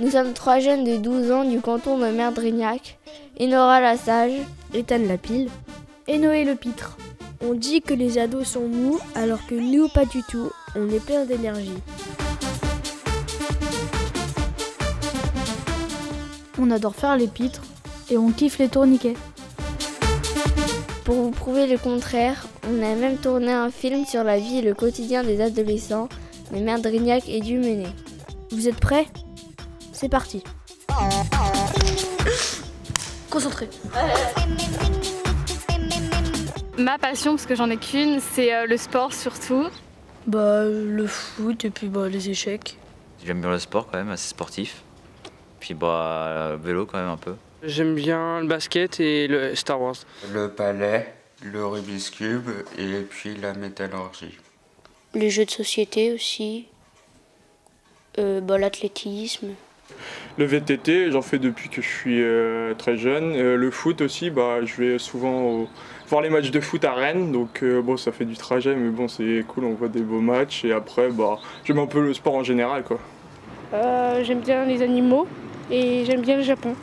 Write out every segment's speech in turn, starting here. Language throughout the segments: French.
Nous sommes 3 jeunes de 12 ans du canton de Merdrignac, Enora la Sage, Ethan la Pile et Noé le Pitre. On dit que les ados sont mous, alors que nous, pas du tout. On est plein d'énergie. On adore faire les pitres et on kiffe les tourniquets. Pour vous prouver le contraire, on a même tourné un film sur la vie et le quotidien des adolescents, mais Merdrignac est dû mener. Vous êtes prêts ? C'est parti. Concentré. Ma passion, parce que j'en ai qu'une, c'est le sport surtout. Le foot et puis les échecs. J'aime bien le sport quand même, assez sportif. Puis vélo quand même un peu. J'aime bien le basket et le Star Wars. Le palais, le Rubik's Cube et puis la métallurgie. Les jeux de société aussi. L'athlétisme. Le VTT, j'en fais depuis que je suis très jeune. Le foot aussi, je vais souvent voir les matchs de foot à Rennes. Donc ça fait du trajet, mais bon, c'est cool, on voit des beaux matchs. Et après, j'aime un peu le sport en général, quoi. J'aime bien les animaux et j'aime bien le Japon.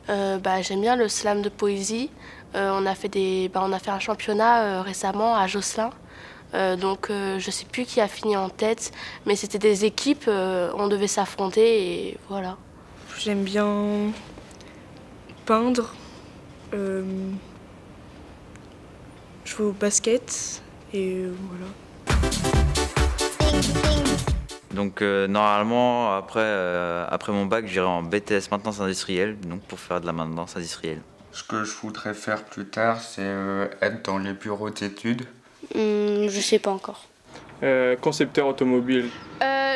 J'aime bien le slam de poésie. On a fait un championnat récemment à Josselin. Je sais plus qui a fini en tête, mais c'était des équipes, on devait s'affronter et voilà. J'aime bien peindre, jouer au basket et voilà. Donc normalement après mon bac j'irai en BTS maintenance industrielle, donc pour faire de la maintenance industrielle. Ce que je voudrais faire plus tard, c'est être dans les bureaux d'études. Je sais pas encore. Concepteur automobile.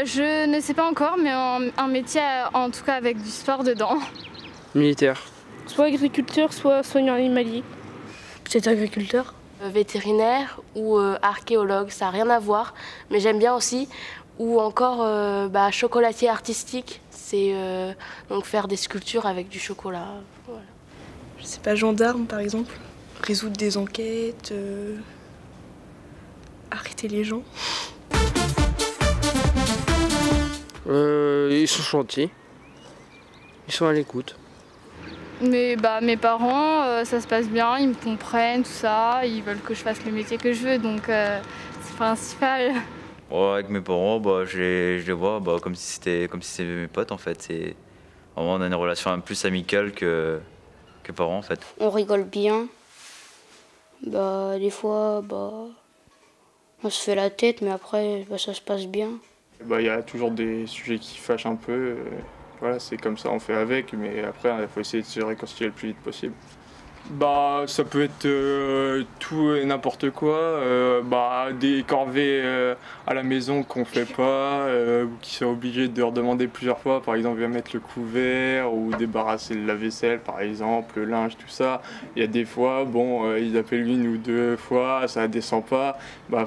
Je ne sais pas encore, mais un métier en tout cas avec du sport dedans. Militaire. Soit agriculteur, soit soignant animalier. Peut-être agriculteur. Vétérinaire ou archéologue, ça n'a rien à voir, mais j'aime bien aussi. Ou encore chocolatier artistique, c'est donc faire des sculptures avec du chocolat. Voilà. Je sais pas, gendarme par exemple, résoudre des enquêtes, arrêter les gens. Ils sont gentils, ils sont à l'écoute. Mais mes parents, ça se passe bien, ils me comprennent, tout ça, ils veulent que je fasse le métier que je veux, donc c'est le principal. Avec mes parents, je les vois comme si c'était mes potes en fait. On a une relation plus amicale que parents en fait. On rigole bien. Des fois, on se fait la tête, mais après, ça se passe bien. Il y a toujours des sujets qui fâchent un peu. Voilà, c'est comme ça, on fait avec, mais après, il faut essayer de se réconcilier le plus vite possible. Ça peut être tout et n'importe quoi, des corvées à la maison qu'on fait pas, ou qui sont obligés de redemander plusieurs fois, par exemple viens mettre le couvert ou débarrasser le lave-vaisselle par exemple, le linge, tout ça. Il y a des fois, ils appellent 1 ou 2 fois, ça descend pas,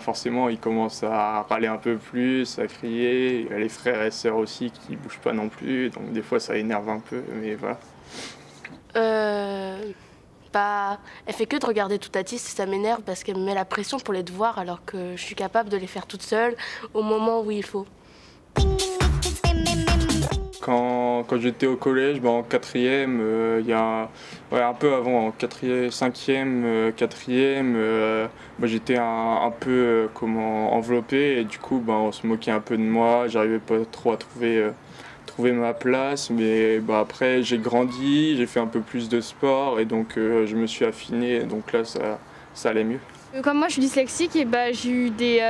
forcément ils commencent à râler un peu plus, à crier. Il y a les frères et sœurs aussi qui bougent pas non plus, donc des fois ça énerve un peu, mais voilà. Elle fait que de regarder tout à et ça m'énerve parce qu'elle me met la pression pour les devoirs alors que je suis capable de les faire toute seule au moment où il faut. Quand j'étais au collège, en 4e, un peu avant, en 4e, 5e, 4e, j'étais un peu enveloppé et du coup on se moquait un peu de moi, j'arrivais pas trop à trouver ma place, mais après j'ai grandi, j'ai fait un peu plus de sport et donc je me suis affiné, donc là ça allait mieux. Comme moi je suis dyslexique et j'ai eu des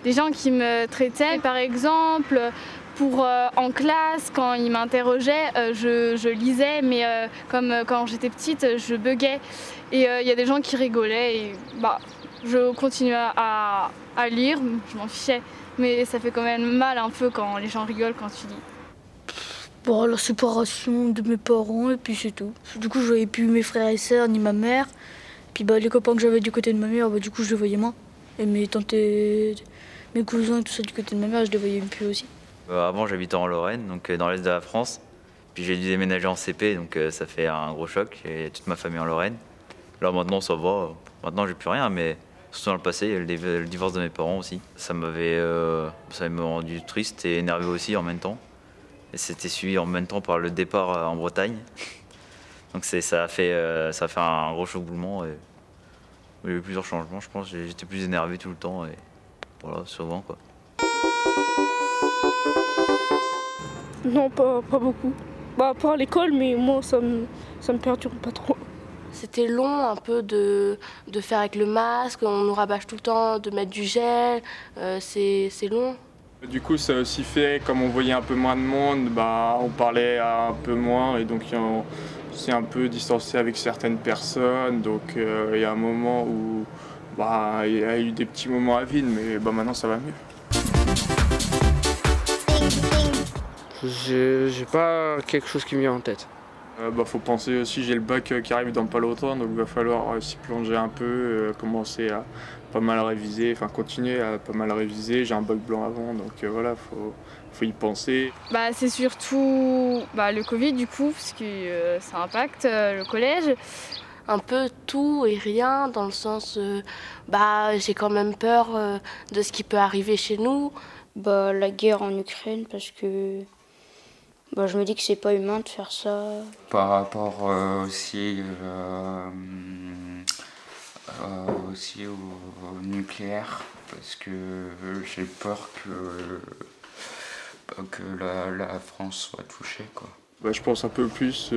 gens qui me traitaient, par exemple en classe quand ils m'interrogeaient, je lisais, mais comme quand j'étais petite je buguais et il y a des gens qui rigolaient et je continuais à lire, je m'en fichais, mais ça fait quand même mal un peu quand les gens rigolent quand tu lis. La séparation de mes parents et puis c'est tout. Du coup je voyais plus mes frères et sœurs ni ma mère. Puis les copains que j'avais du côté de ma mère, du coup je les voyais moins. Et mes tantes et mes cousins et tout ça du côté de ma mère, je les voyais plus aussi. Avant j'habitais en Lorraine, donc dans l'est de la France. Puis j'ai dû déménager en CP, donc ça fait un gros choc. J'ai toute ma famille en Lorraine. Là maintenant ça va, maintenant j'ai plus rien, mais surtout dans le passé, il y a le divorce de mes parents aussi. Ça m'avait rendu triste et énervé aussi en même temps. Et c'était suivi en même temps par le départ en Bretagne. Donc ça a fait un gros chamboulement. Et il y a eu plusieurs changements, je pense. J'étais plus énervé tout le temps. Et voilà, souvent quoi. Non, pas beaucoup. Bah, à part l'école, mais moi, ça me perturbe pas trop. C'était long un peu de faire avec le masque, on nous rabâche tout le temps de mettre du gel, c'est long. Du coup, ça a aussi fait, comme on voyait un peu moins de monde, bah, on parlait un peu moins et donc on s'est un peu distancé avec certaines personnes. Donc il y a un moment où bah, il y a eu des petits moments à vide, mais bah, maintenant ça va mieux. J'ai pas quelque chose qui me vient en tête. Bah, faut penser aussi, j'ai le bac qui arrive dans pas longtemps, donc il va falloir s'y plonger un peu, commencer à pas mal réviser, enfin continuer à pas mal réviser. J'ai un bac blanc avant, donc voilà, faut y penser. Bah, c'est surtout le Covid du coup, parce que ça impacte le collège. Un peu tout et rien, dans le sens, j'ai quand même peur de ce qui peut arriver chez nous. La guerre en Ukraine, parce que je me dis que c'est pas humain de faire ça. Par rapport aussi au nucléaire, parce que j'ai peur que la France soit touchée, quoi. Je pense un peu plus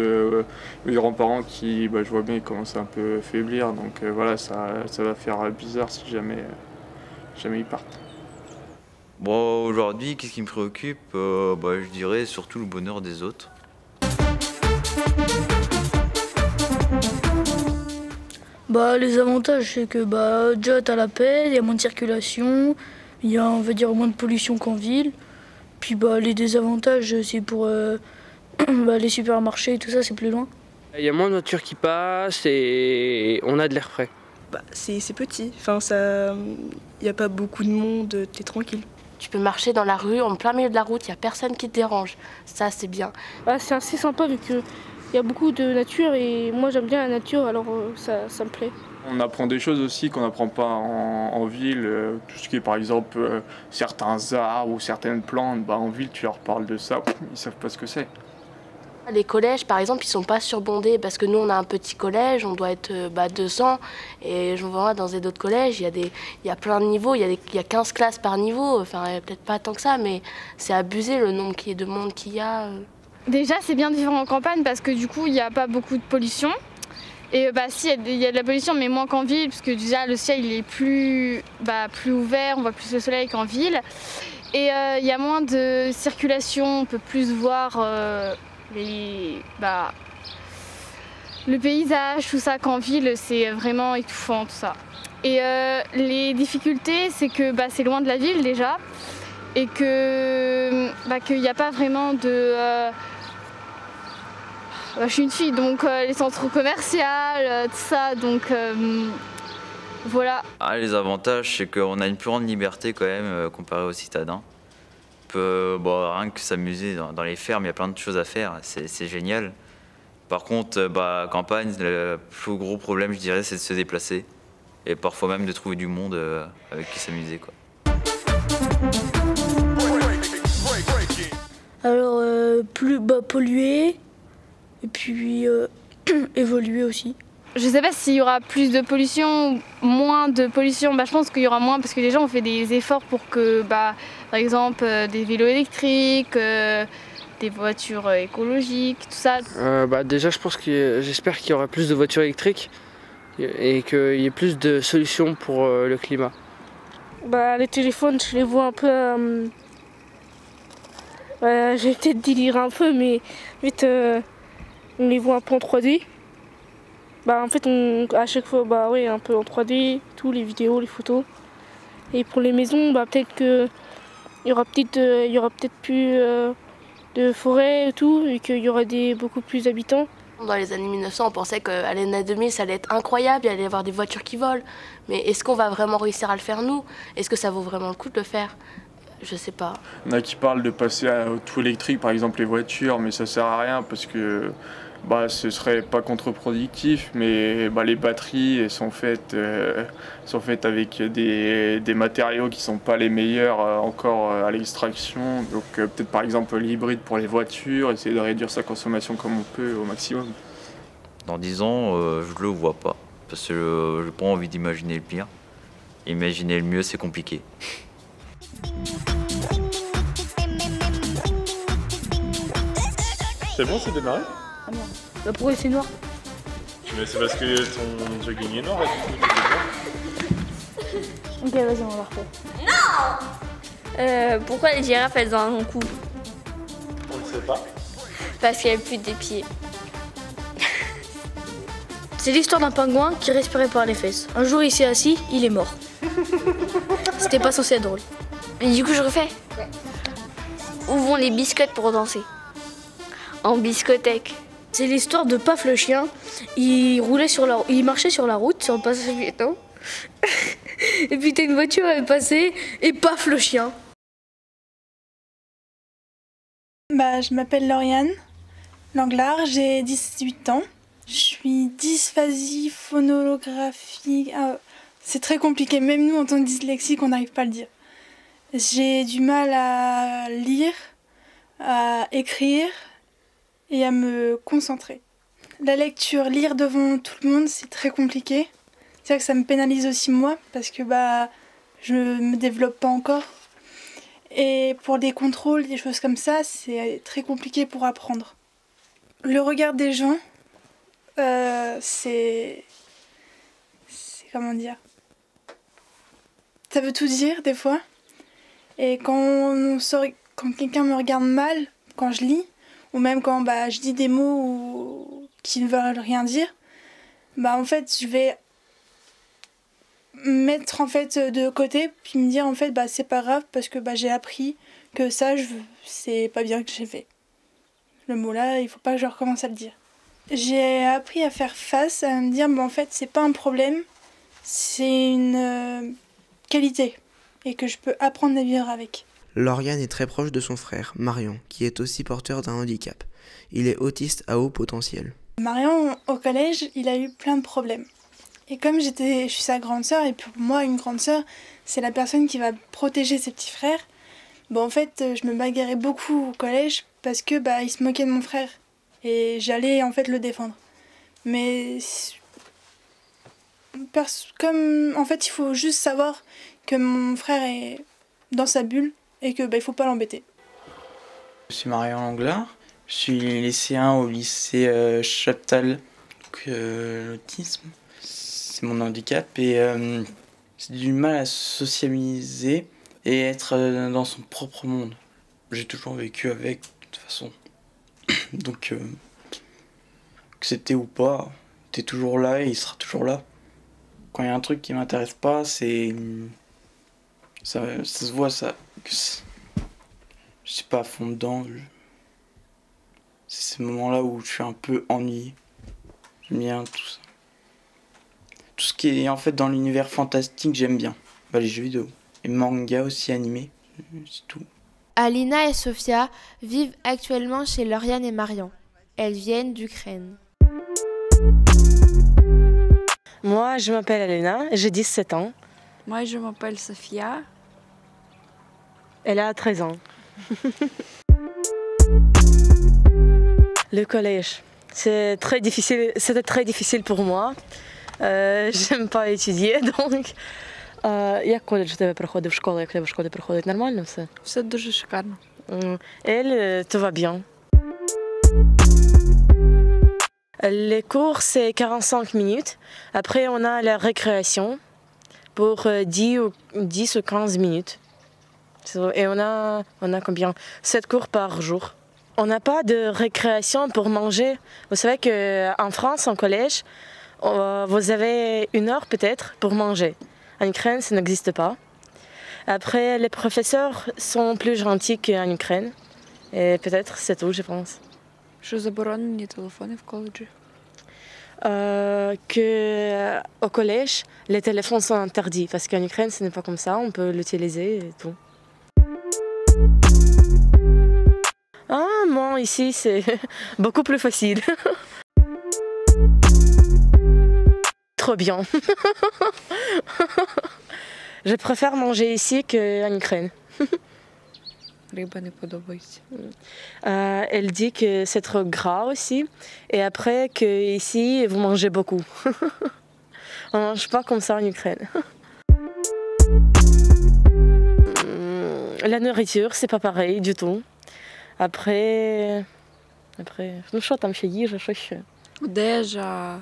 mes grands-parents qui, je vois bien, ils commencent un peu à faiblir, donc voilà, ça va faire bizarre si jamais ils partent. Bon, aujourd'hui, qu'est-ce qui me préoccupe? Je dirais surtout le bonheur des autres. Les avantages, c'est que déjà t'as la paix, il y a moins de circulation, il y a, on va dire, moins de pollution qu'en ville. Puis les désavantages, c'est pour les supermarchés et tout ça, c'est plus loin. Il y a moins de voitures qui passent et on a de l'air frais. C'est petit, il n'y a pas beaucoup de monde, t'es tranquille. Tu peux marcher dans la rue, en plein milieu de la route, il n'y a personne qui te dérange. Ça, c'est bien. C'est assez sympa vu qu'il y a beaucoup de nature et moi j'aime bien la nature, alors ça me plaît. On apprend des choses aussi qu'on n'apprend pas en ville. Tout ce qui est par exemple certains arbres ou certaines plantes, en ville tu leur parles de ça, ils savent pas ce que c'est. Les collèges, par exemple, ils sont pas surbondés parce que nous, on a un petit collège, on doit être 200. Et je vois dans d'autres collèges, il y a plein de niveaux, il y a 15 classes par niveau. Enfin, peut-être pas tant que ça, mais c'est abusé le nombre de monde qu'il y a. Déjà, c'est bien de vivre en campagne parce que du coup, il n'y a pas beaucoup de pollution. Et si, il y a de la pollution, mais moins qu'en ville, parce que déjà, le ciel il est plus ouvert, on voit plus le soleil qu'en ville. Et il y a moins de circulation, on peut plus voir le paysage, tout ça, qu'en ville, c'est vraiment étouffant, tout ça. Et les difficultés, c'est que c'est loin de la ville déjà, et que qu'il n'y a pas vraiment de... je suis une fille, donc les centres commerciaux, tout ça, donc voilà. Les avantages, c'est qu'on a une plus grande liberté quand même comparé aux citadins. On peut rien que s'amuser dans les fermes, il y a plein de choses à faire, c'est génial. Par contre, campagne, le plus gros problème, je dirais, c'est de se déplacer. Et parfois même de trouver du monde avec qui s'amuser, quoi. Alors, plus polluer, et puis évoluer aussi. Je sais pas s'il y aura plus de pollution ou moins de pollution. Je pense qu'il y aura moins parce que les gens ont fait des efforts pour que, par exemple, des vélos électriques, des voitures écologiques, tout ça. Déjà, j'espère qu'il y aura plus de voitures électriques et qu'il y ait plus de solutions pour le climat. Les téléphones, je les vois un peu... j'ai peut-être déliré un peu, mais on les voit un peu en 3D. En fait, à chaque fois, un peu en 3D, tous les vidéos, les photos. Et pour les maisons, peut-être qu'il y aura peut-être plus de forêt et tout, et qu'il y aura beaucoup plus d'habitants. Dans les années 1900, on pensait qu'à l'année 2000, ça allait être incroyable, il allait y avoir des voitures qui volent. Mais est-ce qu'on va vraiment réussir à le faire, nous? Est-ce que ça vaut vraiment le coup de le faire? Je sais pas. Il y en a qui parlent de passer au tout électrique, par exemple les voitures, mais ça sert à rien parce que ce serait pas contre-productif, mais les batteries elles sont faites avec des matériaux qui sont pas les meilleurs encore à l'extraction. Donc peut-être par exemple l'hybride pour les voitures, essayer de réduire sa consommation comme on peut au maximum. Dans 10 ans, je le vois pas, parce que j'ai pas envie d'imaginer le pire. Imaginer le mieux, c'est compliqué. C'est bon, c'est démarré? Ah non. Bah pourquoi c'est noir? Mais c'est parce que ton jogging est noir et du coup tu es noir. Ok, vas-y, on va refaire. Non. Pourquoi les girafes elles ont un cou? On ne sait pas. Parce qu'elles plus des pieds. C'est l'histoire d'un pingouin qui respirait par les fesses. Un jour il s'est assis, il est mort. C'était pas censé être drôle. Et du coup je refais. Ouais. Où vont les biscottes pour danser? En biscothèque. C'est l'histoire de Paf le chien. Il marchait sur la route, sur le passage piéton. Et puis t'as une voiture, elle est passée, et Paf le chien. Je m'appelle Lauriane Langlard, j'ai 18 ans. Je suis dysphasie phonolographique. C'est très compliqué, même nous en tant que dyslexique, on n'arrive pas à le dire. J'ai du mal à lire, à écrire et à me concentrer. La lecture, lire devant tout le monde, c'est très compliqué. C'est vrai que ça me pénalise aussi moi, parce que je me développe pas encore. Et pour des contrôles, des choses comme ça, c'est très compliqué pour apprendre. Le regard des gens, c'est comment dire, ça veut tout dire des fois. Et quand quelqu'un me regarde mal, quand je lis, ou même quand je dis des mots qui ne veulent rien dire, en fait je vais mettre de côté, puis me dire c'est pas grave parce que j'ai appris que ça c'est pas bien que j'ai fait. Le mot là, il faut pas que je recommence à le dire. J'ai appris à faire face, à me dire c'est pas un problème, c'est une qualité et que je peux apprendre à vivre avec. Lauriane est très proche de son frère, Marion, qui est aussi porteur d'un handicap. Il est autiste à haut potentiel. Marion, au collège, il a eu plein de problèmes. Et comme je suis sa grande sœur, et pour moi, une grande sœur, c'est la personne qui va protéger ses petits frères, je me bagarrais beaucoup au collège parce que il se moquait de mon frère. Et j'allais le défendre. Mais il faut juste savoir que mon frère est dans sa bulle et que il faut pas l'embêter. Je suis Marion Langlard, je suis lycéen au lycée Chaptal. L'autisme, c'est mon handicap et c'est du mal à socialiser et être dans son propre monde. J'ai toujours vécu avec, de toute façon. Donc, que c'était ou pas, t'es toujours là et il sera toujours là. Quand il y a un truc qui m'intéresse pas, ça se voit, ça. Que je suis pas à fond dedans. C'est ces moments-là où je suis un peu ennuyé. J'aime bien tout ça. Tout ce qui est en fait dans l'univers fantastique, j'aime bien. Les jeux vidéo. Et manga aussi animé, c'est tout. Alina et Sofia vivent actuellement chez Lauriane et Marion. Elles viennent d'Ukraine. Moi, je m'appelle Alina, j'ai 17 ans. Moi, je m'appelle Sofia. Elle a 13 ans. Le collège, c'était très difficile pour moi. J'aime pas étudier, donc... Як коледж у тебе проходив, школа, як в тебе в школі проходить? Нормально все? Все дуже шикарно. Elle, tout va bien. Les cours, c'est 45 minutes. Après, on a la récréation pour 10 ou 15 minutes. Et on a combien? 7 cours par jour. On n'a pas de récréation pour manger. Vous savez qu'en France, en collège, vous avez 1 heure peut-être pour manger. En Ukraine, ça n'existe pas. Après, les professeurs sont plus gentils qu'en Ukraine. Et peut-être c'est tout, je pense. Що заборонені телефони в коледжі? Au collège, les téléphones sont interdits. Parce qu'en Ukraine, ce n'est pas comme ça. On peut l'utiliser et tout. Moi, ici, c'est beaucoup plus facile. trop bien. Je préfère manger ici qu'en Ukraine. Риба не подобається. Elle dit que c'est trop gras aussi. Et après qu'ici, vous mangez beaucoup. On ne mange pas comme ça en Ukraine. La nourriture, c'est pas pareil du tout. Après, ну що там ще їжа, що ще? Одежа,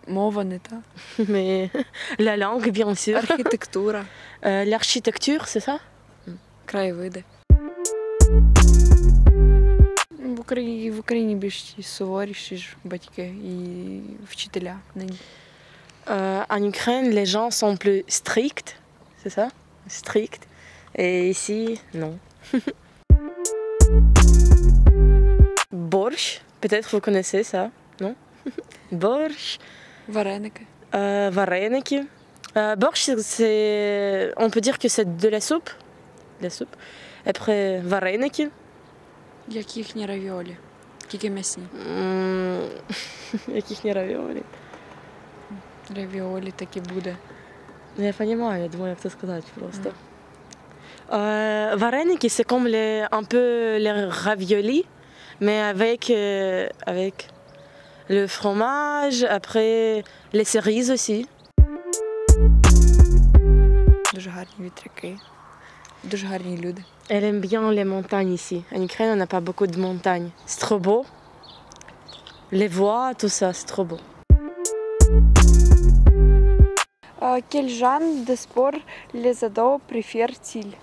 мова не та. Mais la langue, bien sûr. Архітектура. L'architecture, c'est ça? Краєвиди. В Україні більш суворіші ж батьки і вчителя нині. En Ukraine, les gens sont plus stricts, c'est ça? Stricts. Et ici, non. Борщ, peut-être vous connaissez ça, non? Борщ. Вареники. Вареники. Борщ, c'est... On peut dire que c'est de la soupe. La soupe. Après, вареники. Як їхні равіолі, тільки м'ясні. Як їхні равіолі. Равіолі таки буде. Я понимаю, я думаю, як це сказати просто. Вареники, c'est comme un peu les raviolis, mais avec le fromage, après les cerises aussi. Дуже гарні вітряки, дуже гарні люди. Elle aime bien les montagnes ici. En Ukraine, on n'a pas beaucoup de montagnes. C'est trop beau. Les voies, tout ça, c'est trop beau. Quel genre de sport les ados préfèrent-ils?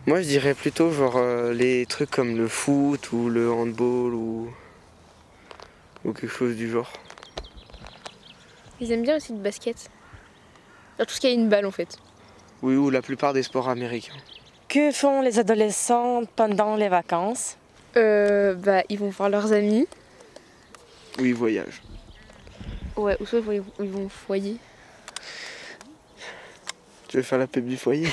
Moi, je dirais plutôt genre les trucs comme le foot ou le handball ou quelque chose du genre. Ils aiment bien aussi le basket. Tout ce qui a une balle en fait. Oui, ou la plupart des sports américains. Que font les adolescents pendant les vacances? Ils vont voir leurs amis. Ou ils voyagent. Ouais, ou soit ils vont au foyer. Tu veux faire la pub du foyer?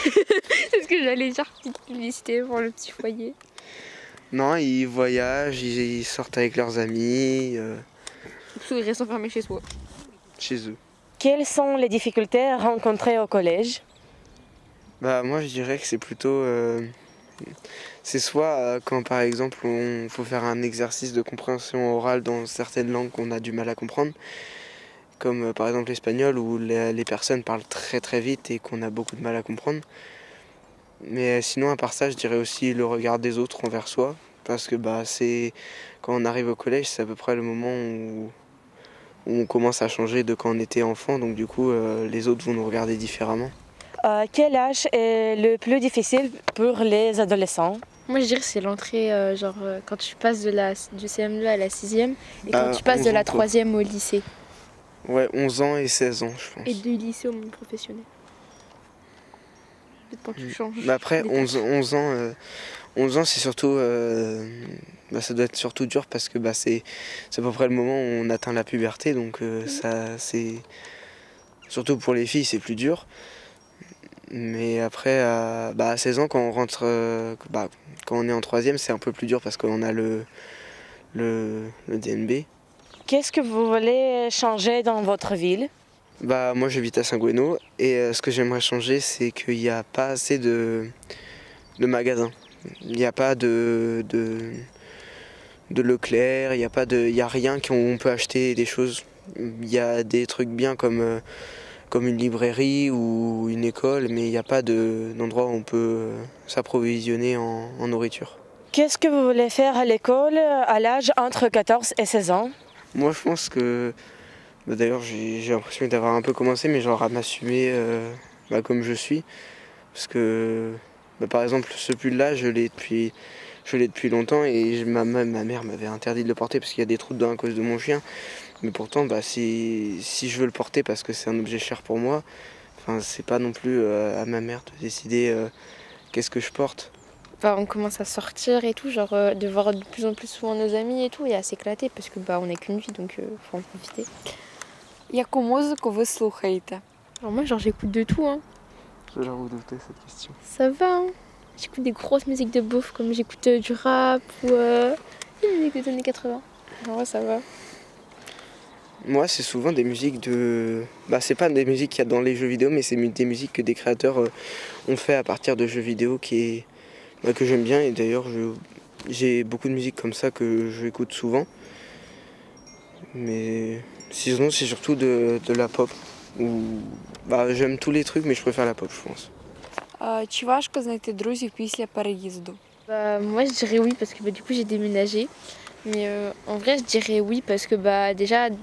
C'est ce que j'allais dire, petite publicité pour le petit foyer. Non, ils voyagent, ils sortent avec leurs amis. Ou ils restent enfermés chez soi. Chez eux. Quelles sont les difficultés rencontrées au collège? Bah moi je dirais que c'est plutôt... c'est soit quand par exemple il faut faire un exercice de compréhension orale dans certaines langues qu'on a du mal à comprendre, comme par exemple l'espagnol où les personnes parlent très très vite et qu'on a beaucoup de mal à comprendre. Mais sinon à part ça je dirais aussi le regard des autres envers soi, parce que c'est quand on arrive au collège c'est à peu près le moment où on commence à changer de quand on était enfant, donc du coup les autres vont nous regarder différemment. Quel âge est le plus difficile pour les adolescents? Moi je dirais que c'est l'entrée, quand tu passes du CM2 à la 6e et quand tu passes de la 3e au lycée. Ouais, 11 ans et 16 ans je pense. Et du lycée au monde professionnel. Peut-être quand tu changes. Mais après 11 ans c'est surtout... ça doit être surtout dur parce que c'est à peu près le moment où on atteint la puberté, donc ça c'est... Surtout pour les filles c'est plus dur. Mais après, à 16 ans, quand on rentre, quand on est en 3e, c'est un peu plus dur parce qu'on a le DNB. Qu'est-ce que vous voulez changer dans votre ville? Moi, j'habite à Saint-Gouéno et ce que j'aimerais changer, c'est qu'il n'y a pas assez de magasins. Il n'y a pas de Leclerc, il n'y a rien qu'on peut acheter des choses. Il y a des trucs bien comme une librairie ou une école, mais il n'y a pas d'endroit où on peut s'approvisionner en nourriture. Qu'est-ce que vous voulez faire à l'école à l'âge entre 14 et 16 ans? Moi je pense que, d'ailleurs j'ai l'impression d'avoir un peu commencé, mais genre à m'assumer comme je suis. Parce que par exemple ce pull-là je l'ai depuis longtemps et ma mère m'avait interdit de le porter parce qu'il y a des trous dedans à cause de mon chien. Mais pourtant, si je veux le porter parce que c'est un objet cher pour moi, c'est pas non plus à ma mère de décider qu'est-ce que je porte. On commence à sortir et tout, genre de voir de plus en plus souvent nos amis et tout, et à s'éclater parce que on n'a qu'une vie, donc faut en profiter. Яку музику ви слухаєте? Alors moi, j'écoute de tout. Hein. J'ai envie de douter cette question. Ça va, hein. J'écoute des grosses musiques de beauf, comme j'écoute du rap ou des musiques des années 80. En vrai, ça va. Moi, c'est souvent des musiques de... c'est pas des musiques qu'il y a dans les jeux vidéo, mais c'est des musiques que des créateurs ont fait à partir de jeux vidéo que j'aime bien. Et d'ailleurs, j'ai beaucoup de musiques comme ça que j'écoute souvent. Mais sinon, c'est surtout de la pop. J'aime tous les trucs, mais je préfère la pop, je pense. Чи важко знайти друзів після переїзду? Moi, je dirais oui parce que du coup, j'ai déménagé. Mais en vrai, je dirais oui parce que déjà, de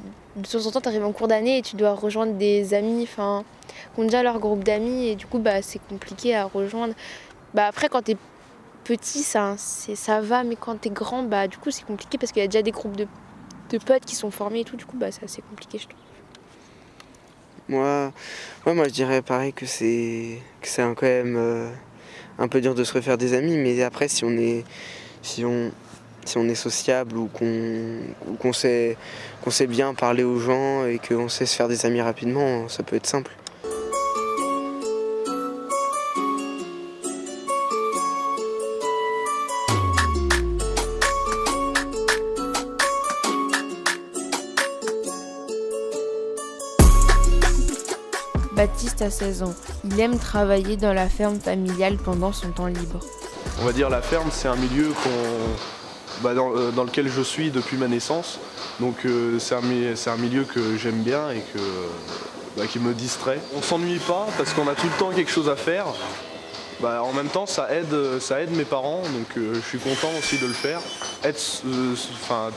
temps en temps, tu arrives en cours d'année et tu dois rejoindre des amis qui ont déjà leur groupe d'amis et du coup, c'est compliqué à rejoindre. Après, quand tu es petit, ça va, mais quand tu es grand, du coup, c'est compliqué parce qu'il y a déjà des groupes de potes qui sont formés et tout. Du coup, c'est assez compliqué, je trouve. Moi, je dirais pareil que c'est quand même un peu dur de se refaire des amis, mais après, si on est sociable ou qu'on sait bien parler aux gens et qu'on sait se faire des amis rapidement, ça peut être simple. Baptiste a 16 ans. Il aime travailler dans la ferme familiale pendant son temps libre. On va dire la ferme, c'est un milieu dans lequel je suis depuis ma naissance. Donc c'est un milieu que j'aime bien et qui me distrait. On s'ennuie pas parce qu'on a tout le temps quelque chose à faire. En même temps, ça aide mes parents, donc je suis content aussi de le faire. Être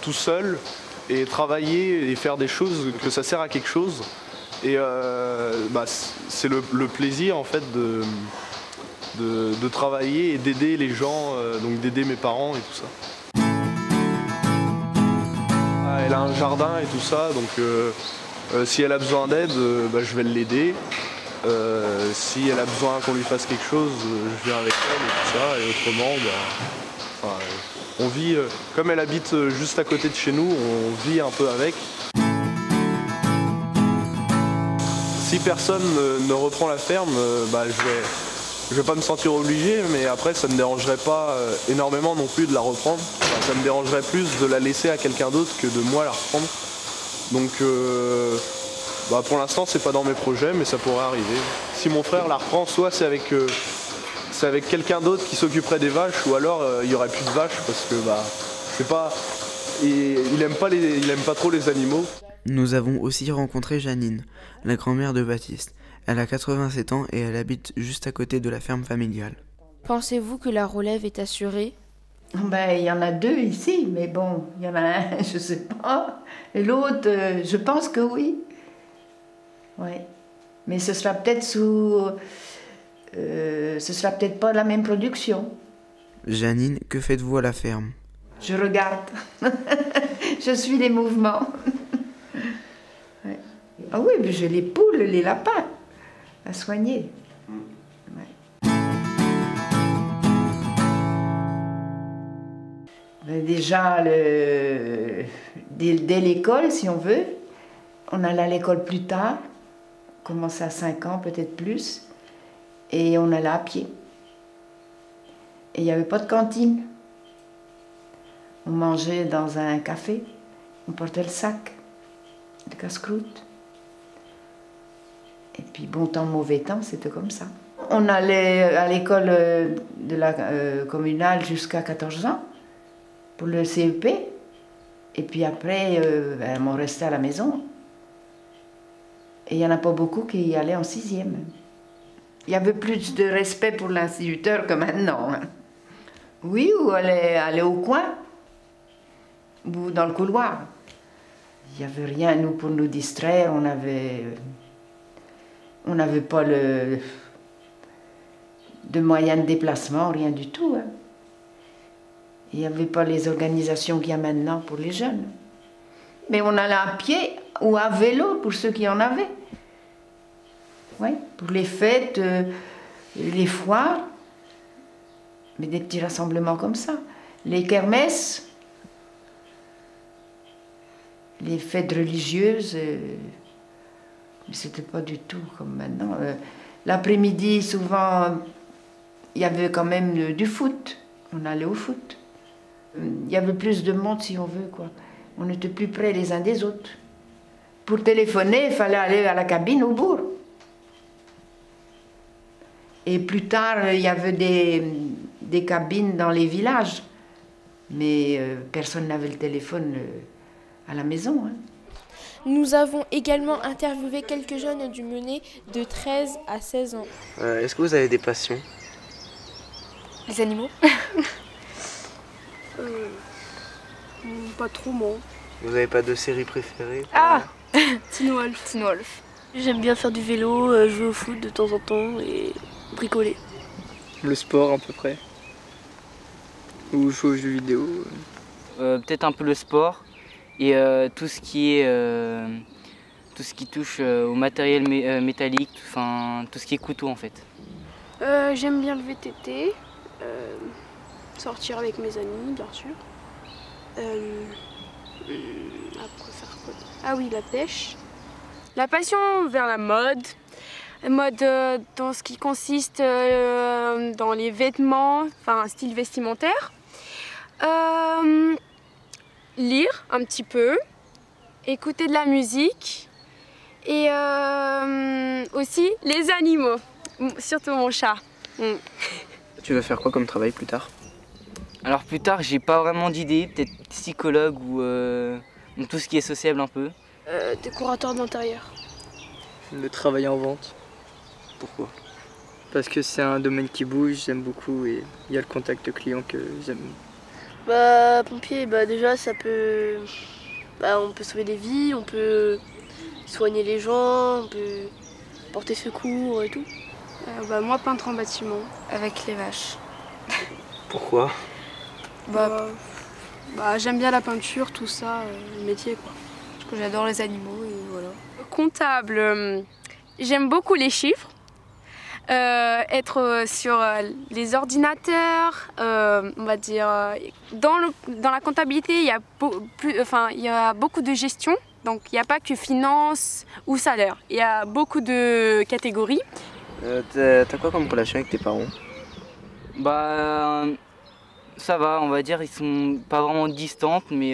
tout seul et travailler et faire des choses que ça sert à quelque chose. Et c'est le plaisir en fait de travailler et d'aider les gens, donc d'aider mes parents et tout ça. Elle a un jardin et tout ça, donc si elle a besoin d'aide, je vais l'aider. Si elle a besoin qu'on lui fasse quelque chose, je viens avec elle et tout ça. Et autrement, on vit, comme elle habite juste à côté de chez nous, on vit un peu avec. Si personne ne reprend la ferme, je vais pas me sentir obligé, mais après ça ne me dérangerait pas énormément non plus de la reprendre. Ça me dérangerait plus de la laisser à quelqu'un d'autre que de moi la reprendre. Donc pour l'instant c'est pas dans mes projets, mais ça pourrait arriver. Si mon frère la reprend, soit c'est avec quelqu'un d'autre qui s'occuperait des vaches, ou alors il y aurait plus de vaches parce que c'est pas, il aime pas trop les animaux. Nous avons aussi rencontré Janine, la grand-mère de Baptiste. Elle a 87 ans et elle habite juste à côté de la ferme familiale. Pensez-vous que la relève est assurée ? Il y en a deux ici, mais bon, il y en a un, je sais pas. Et l'autre, je pense que oui. Oui. Mais ce sera peut-être ce sera peut-être pas la même production. Janine, que faites-vous à la ferme ? Je regarde. Je suis les mouvements. Ouais. Ah oui, mais j'ai les poules, les lapins à soigner. Ouais. Déjà, dès l'école, si on veut, on allait à l'école plus tard, commençait à 5 ans, peut-être plus, et on allait à pied. Et il n'y avait pas de cantine. On mangeait dans un café, on portait le sac, le casse-croûte. Et puis bon temps, mauvais temps, c'était comme ça. On allait à l'école de la communale jusqu'à 14 ans, pour le CEP. Et puis après, on restait à la maison. Et il n'y en a pas beaucoup qui y allaient en 6e. Il y avait plus de respect pour l'instituteur que maintenant. Oui, ou aller au coin, ou dans le couloir. Il n'y avait rien, nous, pour nous distraire. On n'avait pas de moyens de déplacement, rien du tout. Hein. Il n'y avait pas les organisations qu'il y a maintenant pour les jeunes. Mais on allait à pied ou à vélo pour ceux qui en avaient. Ouais, pour les fêtes, les foires, mais des petits rassemblements comme ça. Les kermesses, les fêtes religieuses, mais c'était pas du tout comme maintenant. L'après-midi, souvent, il y avait quand même du foot. On allait au foot. Il y avait plus de monde, si on veut, quoi. On était plus près les uns des autres. Pour téléphoner, il fallait aller à la cabine au bourg. Et plus tard, il y avait des cabines dans les villages. Mais personne n'avait le téléphone à la maison. Hein. Nous avons également interviewé quelques jeunes du Menet de 13 à 16 ans. Est-ce que vous avez des passions? Les animaux. Pas trop, moi. Vous n'avez pas de série préférée? Ah Teen Wolf. Teen Wolf. J'aime bien faire du vélo, jouer au foot de temps en temps et bricoler. Le sport à peu près. Ou jouer aux jeux vidéo. Peut-être un peu le sport et tout ce qui touche au matériel métallique, enfin tout ce qui est couteau en fait. J'aime bien le VTT, sortir avec mes amis bien sûr. Après faire quoi? Ah oui, la pêche. La passion vers la mode dans ce qui consiste dans les vêtements, enfin un style vestimentaire. Lire un petit peu, écouter de la musique et aussi les animaux, surtout mon chat. Tu vas faire quoi comme travail plus tard? Alors plus tard, j'ai pas vraiment d'idée, peut-être psychologue ou tout ce qui est sociable un peu. Décorateur d'intérieur. De travailler en vente. Pourquoi? Parce que c'est un domaine qui bouge, j'aime beaucoup et il y a le contact client que j'aime. Pompier, déjà ça peut... on peut sauver des vies, on peut soigner les gens, on peut porter secours et tout. Moi peintre en bâtiment. Avec les vaches. Pourquoi? J'aime bien la peinture, tout ça, le métier quoi. Parce que j'adore les animaux et voilà. Comptable, j'aime beaucoup les chiffres. Être sur les ordinateurs, on va dire, dans la comptabilité, il y a beaucoup de gestion, donc il n'y a pas que finance ou salaire, il y a beaucoup de catégories. T'as quoi comme relation avec tes parents? Ça va, on va dire, ils sont pas vraiment distantes, mais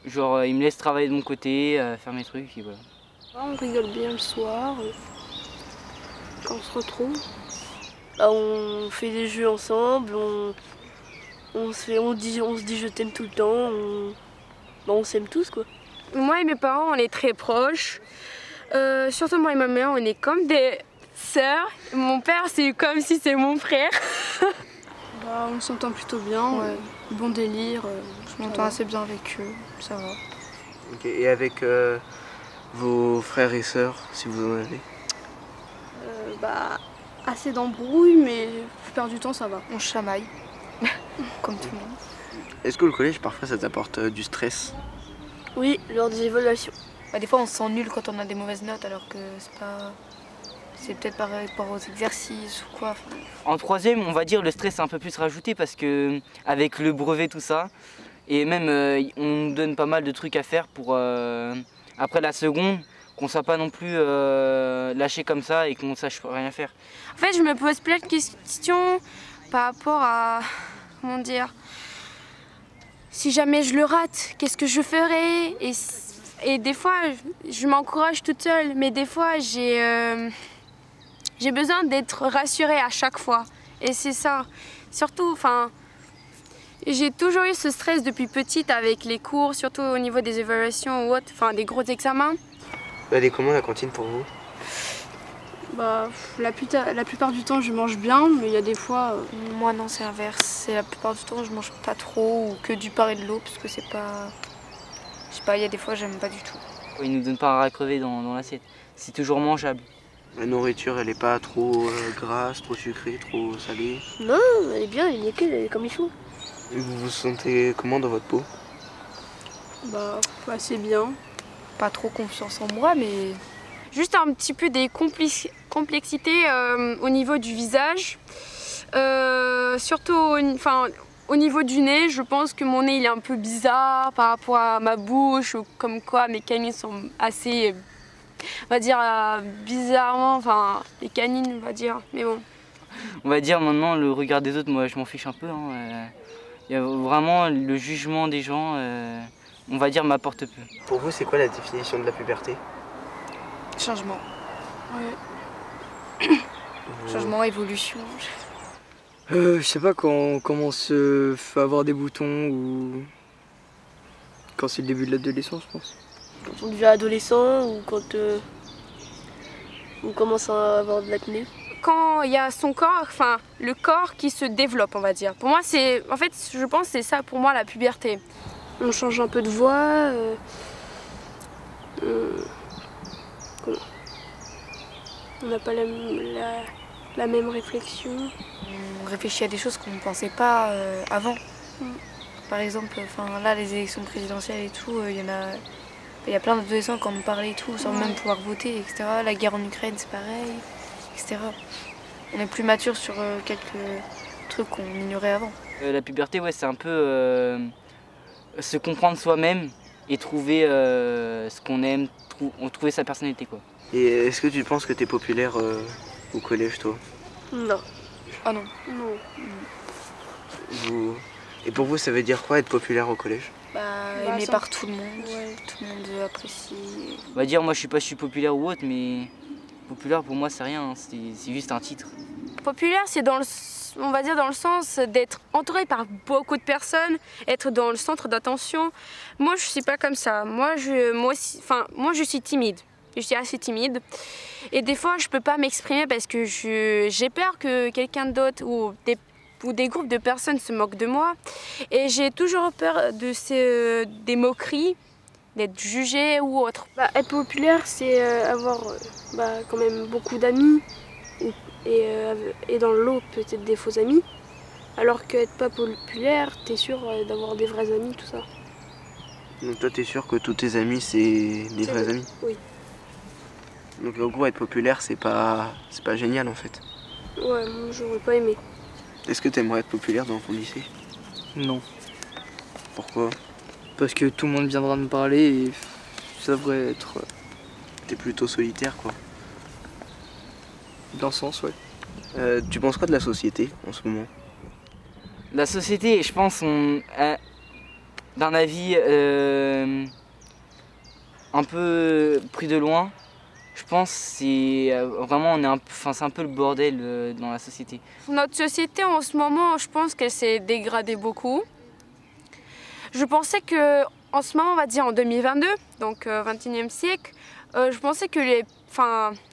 genre ils me laissent travailler de mon côté, faire mes trucs et voilà. On rigole bien le soir. Quand on se retrouve, on fait des jeux ensemble, on se dit je t'aime tout le temps, on s'aime tous quoi. Moi et mes parents on est très proches, surtout moi et ma mère on est comme des sœurs, mon père c'est comme si c'est mon frère. On s'entend plutôt bien, ouais. Bon délire, je m'entends assez bien avec eux, ça va. Ok, et avec vos frères et sœurs, si vous en avez? Assez d'embrouilles, mais la plupart du temps ça va. On chamaille, comme tout le monde. Est-ce que le collège parfois ça t'apporte du stress? Oui, lors des évaluations. Des fois on se sent nul quand on a des mauvaises notes alors que c'est peut-être par rapport aux exercices ou quoi. En troisième, on va dire le stress est un peu plus rajouté parce que avec le brevet tout ça, et même on nous donne pas mal de trucs à faire pour après la seconde, qu'on ne soit pas non plus lâché comme ça et qu'on ne sache rien faire. En fait, je me pose plein de questions par rapport à, comment dire, si jamais je le rate, qu'est-ce que je ferai? Et des fois, je m'encourage toute seule, mais des fois, j'ai besoin d'être rassurée à chaque fois. Et c'est ça. Surtout, j'ai toujours eu ce stress depuis petite avec les cours, surtout au niveau des évaluations ou autres, des gros examens. Elle est comment la cantine pour vous? La plupart du temps je mange bien, mais il y a des fois... Moi non, c'est l'inverse. La plupart du temps je mange pas trop ou que du pain et de l'eau parce que c'est pas... Je sais pas, il y a des fois j'aime pas du tout. Ils nous donnent pas un rat crevé dans l'assiette. C'est toujours mangeable. La nourriture elle est pas trop grasse, trop sucrée, trop salée? Non, elle est bien, elle est nickel, elle est comme il faut. Et vous vous sentez comment dans votre peau? Assez bien. Pas trop confiance en moi, mais... Juste un petit peu des complexités au niveau du visage. Surtout au niveau du nez, je pense que mon nez il est un peu bizarre par rapport à ma bouche, ou comme quoi mes canines sont assez, on va dire, bizarrement, les canines, on va dire, mais bon. On va dire maintenant le regard des autres, moi je m'en fiche un peu. Il y a vraiment le jugement des gens. on va dire, m'apporte peu. Pour vous, c'est quoi la définition de la puberté? Changement. Ouais. Changement, évolution. Je sais pas, quand on commence à avoir des boutons ou quand c'est le début de l'adolescence, je pense. Quand on devient adolescent ou quand on commence à avoir de l'acné. Quand il y a son corps, enfin le corps qui se développe, on va dire. Pour moi, c'est, en fait, je pense que c'est ça pour moi la puberté. On change un peu de voix. On n'a pas la même réflexion. On réfléchit à des choses qu'on ne pensait pas avant. Par exemple, là, les élections présidentielles et tout, il y a plein d'adolescents qui en parlaient et tout, sans même pouvoir voter, etc. La guerre en Ukraine, c'est pareil, etc. On est plus mature sur quelques trucs qu'on ignorait avant. La puberté, ouais, c'est un peu se comprendre soi-même et trouver ce qu'on aime, trouver sa personnalité, quoi. Et est-ce que tu penses que tu es populaire au collège, toi? Non. Ah non. Non. Et pour vous, ça veut dire quoi être populaire au collège? Aimé par tout le monde, tout le monde apprécie. On va dire, moi je sais pas si je suis populaire ou autre, mais populaire pour moi c'est rien, hein. C'est juste un titre. Populaire, c'est on va dire dans le sens d'être entouré par beaucoup de personnes, être dans le centre d'attention. Moi je suis pas comme ça, moi je suis timide. Je suis assez timide et des fois je peux pas m'exprimer parce que j'ai peur que quelqu'un d'autre ou des groupes de personnes se moquent de moi et j'ai toujours peur de des moqueries, d'être jugée ou autre. Être populaire, c'est avoir quand même beaucoup d'amis et dans le lot peut-être des faux amis, alors qu'être pas populaire, t'es sûr d'avoir des vrais amis, tout ça. Donc toi t'es sûr que tous tes amis c'est des vrais amis? Oui. Donc en gros être populaire c'est pas génial en fait. Ouais, moi j'aurais pas aimé. Est-ce que tu aimerais être populaire dans ton lycée? Non. Pourquoi? Parce que tout le monde viendra me parler et ça devrait être... T'es plutôt solitaire quoi. Dans ce sens, ouais. Tu penses quoi de la société en ce moment? La société, je pense, d'un avis un peu pris de loin. Je pense que c'est vraiment, c'est un peu le bordel dans la société. Notre société en ce moment, je pense qu'elle s'est dégradée beaucoup. Je pensais que, en ce moment, on va dire en 2022, donc 21e siècle, je pensais que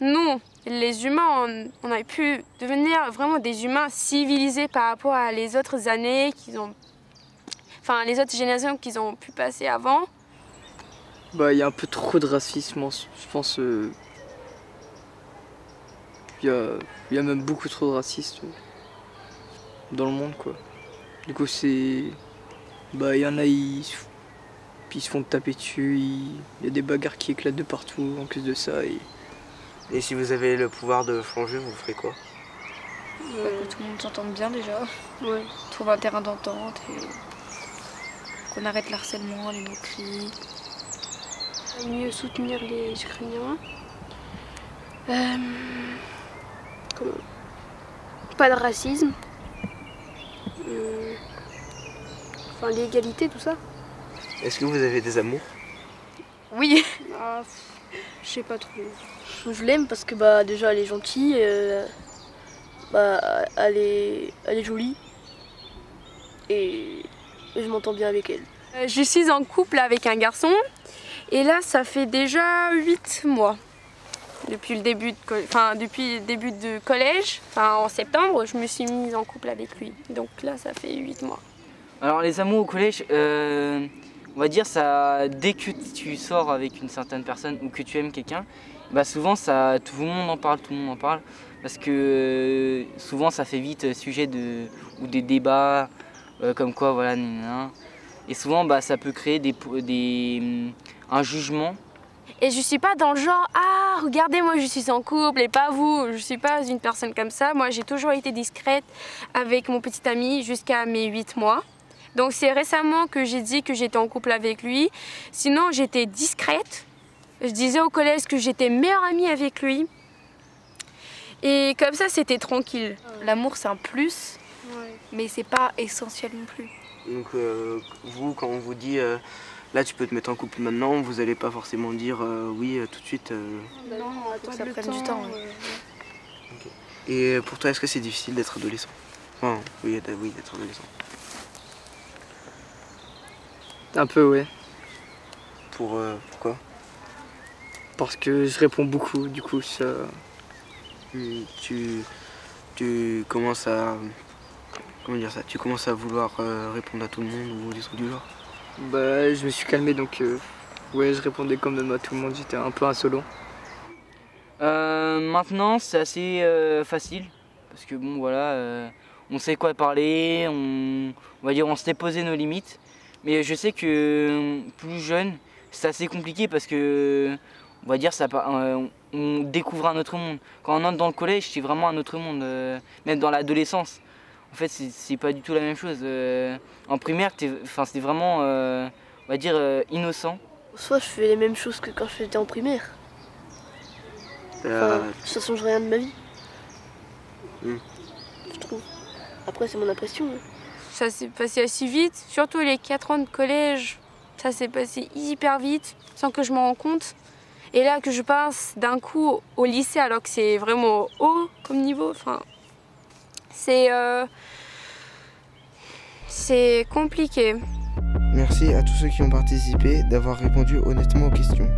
nous, les humains, on avait pu devenir vraiment des humains civilisés par rapport à les autres années les autres générations qu'ils ont pu passer avant. Il y a un peu trop de racisme, je pense. Il y a même beaucoup trop de racistes dans le monde, quoi. Du coup, il y en a, ils se font taper dessus, il y a des bagarres qui éclatent de partout en plus de ça. Et si vous avez le pouvoir de changer, vous ferez quoi? Que tout le monde s'entende bien déjà. Ouais. Trouve un terrain d'entente et qu'on arrête l'harcèlement, les moqueries. Mieux soutenir les Ukrainiens. Pas de racisme. L'égalité, tout ça. Est-ce que vous avez des amours? Oui. Je sais pas trop. Je l'aime parce que déjà elle est gentille, elle est jolie et je m'entends bien avec elle. Je suis en couple avec un garçon et là ça fait déjà 8 mois. Depuis le début de collège, en septembre, je me suis mise en couple avec lui. Donc là ça fait 8 mois. Alors les amours au collège, on va dire ça, dès que tu sors avec une certaine personne ou que tu aimes quelqu'un, souvent tout le monde en parle, parce que souvent ça fait vite sujet ou des débats comme quoi voilà, et souvent ça peut créer un jugement. Et je suis pas dans le genre regardez, moi je suis en couple et pas vous, je suis pas une personne comme ça. Moi j'ai toujours été discrète avec mon petit ami jusqu'à mes 8 mois. Donc c'est récemment que j'ai dit que j'étais en couple avec lui. Sinon j'étais discrète. Je disais au collège que j'étais meilleure amie avec lui. Et comme ça c'était tranquille. L'amour c'est un plus, mais c'est pas essentiel non plus. Donc vous, quand on vous dit Là, tu peux te mettre en couple maintenant, vous n'allez pas forcément dire oui tout de suite. Non, Faut que ça prenne du temps. Et pour toi, est-ce que c'est difficile d'être adolescent? Enfin, oui, d'être adolescent. Un peu, ouais. Pourquoi? Parce que je réponds beaucoup, du coup, ça... Tu commences à... Comment dire ça? Tu commences à vouloir répondre à tout le monde ou des trucs du genre? Bah, je me suis calmé, donc ouais, je répondais quand même à tout le monde, j'étais un peu insolent. Maintenant, c'est assez facile, parce que bon, voilà, on sait quoi parler, on va dire, on s'est posé nos limites. Mais je sais que plus jeune, c'est assez compliqué parce que, on va dire, on découvre un autre monde. Quand on entre dans le collège, c'est vraiment un autre monde, même dans l'adolescence. En fait, c'est pas du tout la même chose. En primaire, c'était vraiment, on va dire, innocent. Soit je fais les mêmes choses que quand j'étais en primaire. Enfin, ça change rien de ma vie. Je trouve. Après, c'est mon impression. Ça s'est passé assez vite, surtout les 4 ans de collège. Ça s'est passé hyper vite, sans que je m'en rende compte. Et là, que je passe d'un coup au lycée, alors que c'est vraiment haut comme niveau, enfin, c'est compliqué. Merci à tous ceux qui ont participé d'avoir répondu honnêtement aux questions.